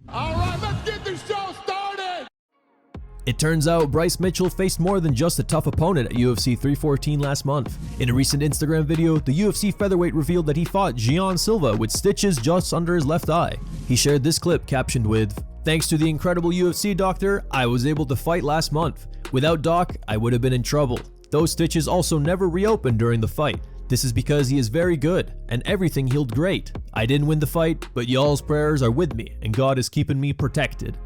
All right, let's get this show started! It turns out Bryce Mitchell faced more than just a tough opponent at UFC 314 last month. In a recent Instagram video, the UFC featherweight revealed that he fought Jean Silva with stitches just under his left eye. He shared this clip captioned with, "Thanks to the incredible UFC doctor, I was able to fight last month. Without Doc, I would have been in trouble. Those stitches also never reopened during the fight. This is because he is very good, and everything healed great. I didn't win the fight, but y'all's prayers are with me, and God is keeping me protected."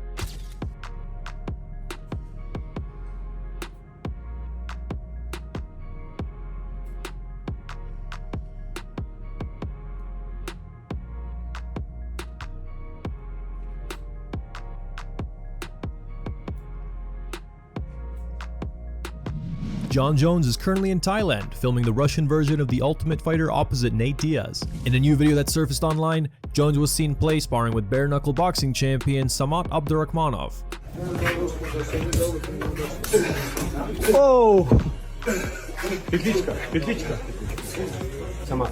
Jon Jones is currently in Thailand, filming the Russian version of The Ultimate Fighter opposite Nate Diaz. In a new video that surfaced online, Jones was seen play sparring with bare-knuckle boxing champion Samat Abdyrakhmanov. Oh! Петличка, петличка. Сама.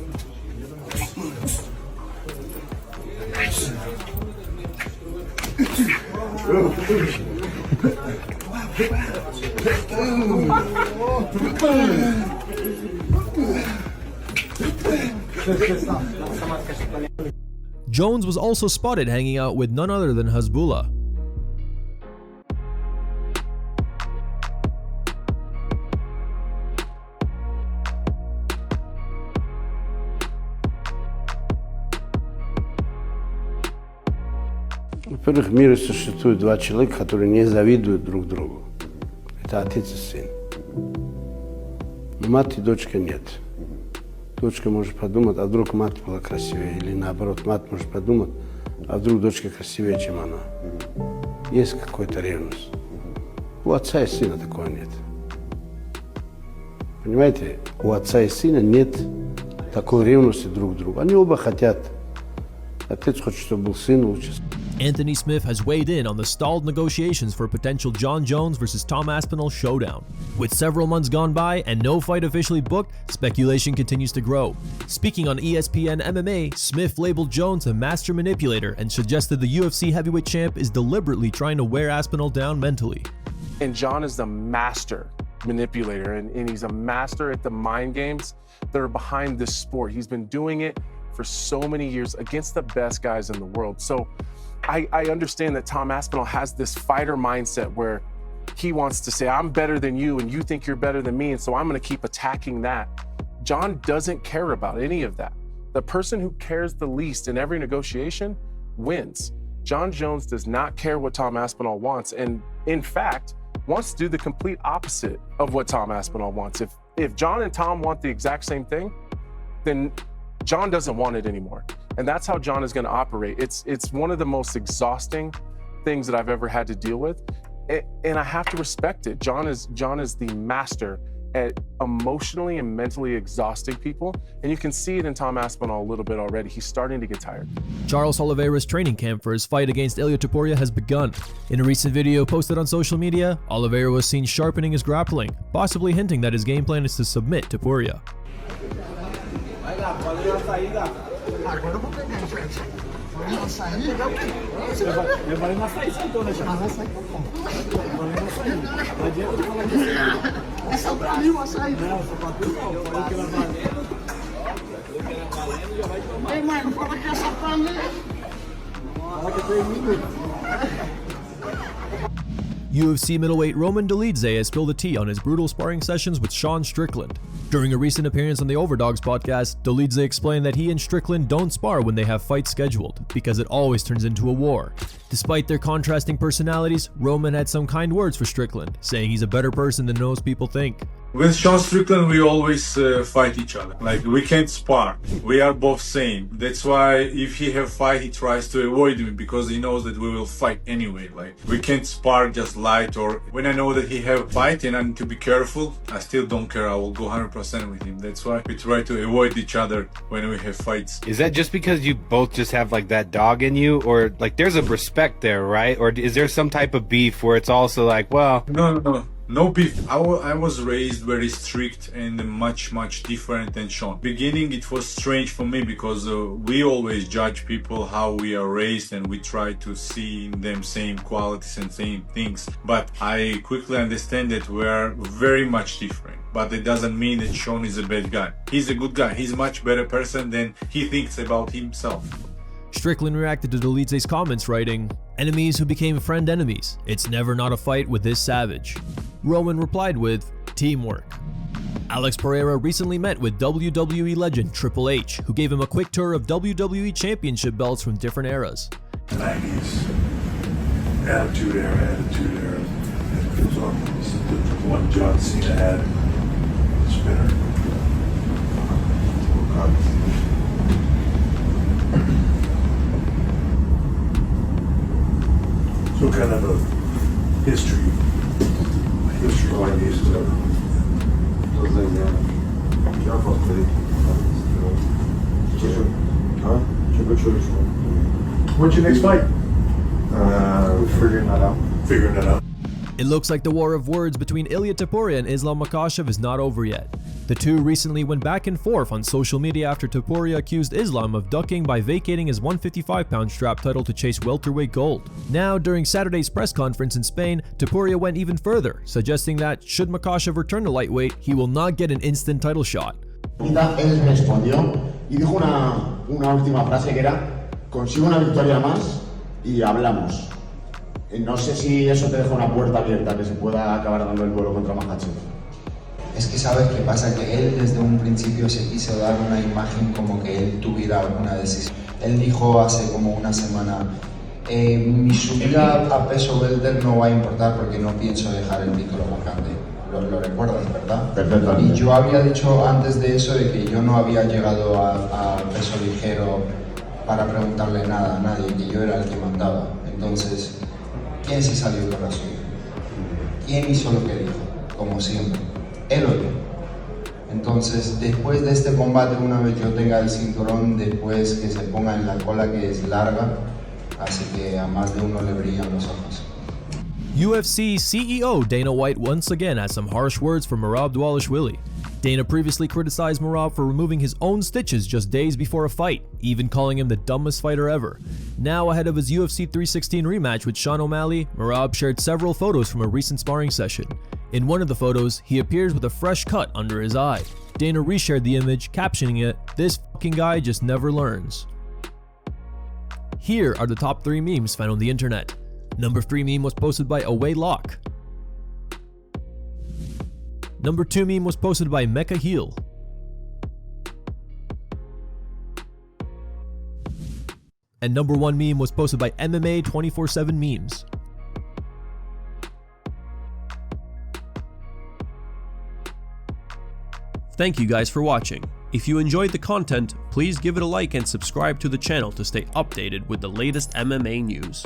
Jones was also spotted hanging out with none other than Hasbulla. Во-первых, в мире существует два человека, которые не завидуют друг другу. Это отец и сын. Мать и дочка нет. Дочка может подумать, а вдруг мать была красивее, или наоборот, мать может подумать, а вдруг дочка красивее, чем она. Есть какая-то ревность. У отца и сына такого нет. Понимаете, у отца и сына нет такой ревности друг к другу. Они оба хотят. Отец хочет, чтобы был сын лучше. Anthony Smith has weighed in on the stalled negotiations for a potential Jon Jones versus Tom Aspinall showdown. With several months gone by and no fight officially booked, speculation continues to grow. Speaking on ESPN MMA, Smith labeled Jones a master manipulator and suggested the UFC heavyweight champ is deliberately trying to wear Aspinall down mentally. And Jon is the master manipulator, and he's a master at the mind games that are behind this sport. He's been doing it for so many years against the best guys in the world. So I understand that Tom Aspinall has this fighter mindset where he wants to say, I'm better than you and you think you're better than me, and so I'm gonna keep attacking that. Jon doesn't care about any of that. The person who cares the least in every negotiation wins. Jon Jones does not care what Tom Aspinall wants, and in fact, wants to do the complete opposite of what Tom Aspinall wants. If Jon and Tom want the exact same thing, then Jon doesn't want it anymore. And that's how Jon is going to operate. It's one of the most exhausting things that I've ever had to deal with. And I have to respect it. Jon is the master at emotionally and mentally exhausting people. And you can see it in Tom Aspinall a little bit already. He's starting to get tired. Charles Oliveira's training camp for his fight against Ilia Topuria has begun. In a recent video posted on social media, Oliveira was seen sharpening his grappling, possibly hinting that his game plan is to submit Topuria. UFC middleweight Roman Dolidze has spilled the tea on his brutal sparring sessions with Strickland. During a recent appearance on the Overdogs podcast, Dolidze explained that he and Strickland don't spar when they have fights scheduled, because it always turns into a war. Despite their contrasting personalities, Roman had some kind words for Strickland, saying he's a better person than most people think. With Sean Strickland, we always fight each other. Like, we can't spar. We are both same. That's why if he have fight, he tries to avoid me because he knows that we will fight anyway. Like, we can't spar just light, or when I know that he have fight and I need to be careful, I still don't care. I will go 100% with him. That's why we try to avoid each other when we have fights. Is that just because you both just have like that dog in you, or like there's a respect there, right? Or is there some type of beef where it's also like, well... No. No beef. I was raised very strict and much different than Sean. Beginning it was strange for me because we always judge people how we are raised and we try to see in them same qualities and same things. But I quickly understand that we are very much different. But it doesn't mean that Sean is a bad guy. He's a good guy. He's a much better person than he thinks about himself. Strickland reacted to Dolidze's comments, writing, "Enemies who became friend enemies. It's never not a fight with this savage." Roman replied with, "Teamwork." Alex Pereira recently met with WWE legend Triple H, who gave him a quick tour of WWE Championship belts from different eras. 90s, Attitude Era, and it was on the one John Cena had, spinner. So kind of a history going these What's your next fight? Figuring that out. It looks like the war of words between Ilia Topuria and Islam Makhachev is not over yet. The two recently went back and forth on social media after Topuria accused Islam of ducking by vacating his 155-pound strap title to chase welterweight gold. Now, during Saturday's press conference in Spain, Topuria went even further, suggesting that should Makhachev return to lightweight, he will not get an instant title shot. Él respondió y dijo una última frase que era: consigo una victoria más y hablamos. No sé si eso te deja una puerta abierta que se pueda acabar dando el duelo contra Makhachev. Es que sabes qué pasa, que él desde un principio se quiso dar una imagen como que él tuviera alguna decisión. Él dijo hace como una semana, mi subida a peso welter no va a importar porque no pienso dejar el título vacante. Lo recuerdas, ¿verdad? Perfecto. Y yo había dicho antes de eso de que yo no había llegado a peso ligero para preguntarle nada a nadie, que yo era el que mandaba. Entonces, ¿quién se salió con la suya? ¿Quién hizo lo que dijo? Como siempre. Él o yo. Entonces, después de este combate, una vez yo tenga el cinturón, después que se ponga en la cola que es larga, así que a más de uno le brillan los ojos. UFC CEO Dana White once again has some harsh words for Merab Dvalishvili. Dana previously criticized Merab for removing his own stitches just days before a fight, even calling him the dumbest fighter ever. Now, ahead of his UFC 316 rematch with Sean O'Malley, Merab shared several photos from a recent sparring session. In one of the photos, he appears with a fresh cut under his eye. Dana reshared the image, captioning it, "This fucking guy just never learns." Here are the top 3 memes found on the internet. Number 3 meme was posted by Away Lock. Number 2 meme was posted by Mecha Heel. And number 1 meme was posted by MMA 24/7 Memes. Thank you guys for watching. If you enjoyed the content, please give it a like and subscribe to the channel to stay updated with the latest MMA news.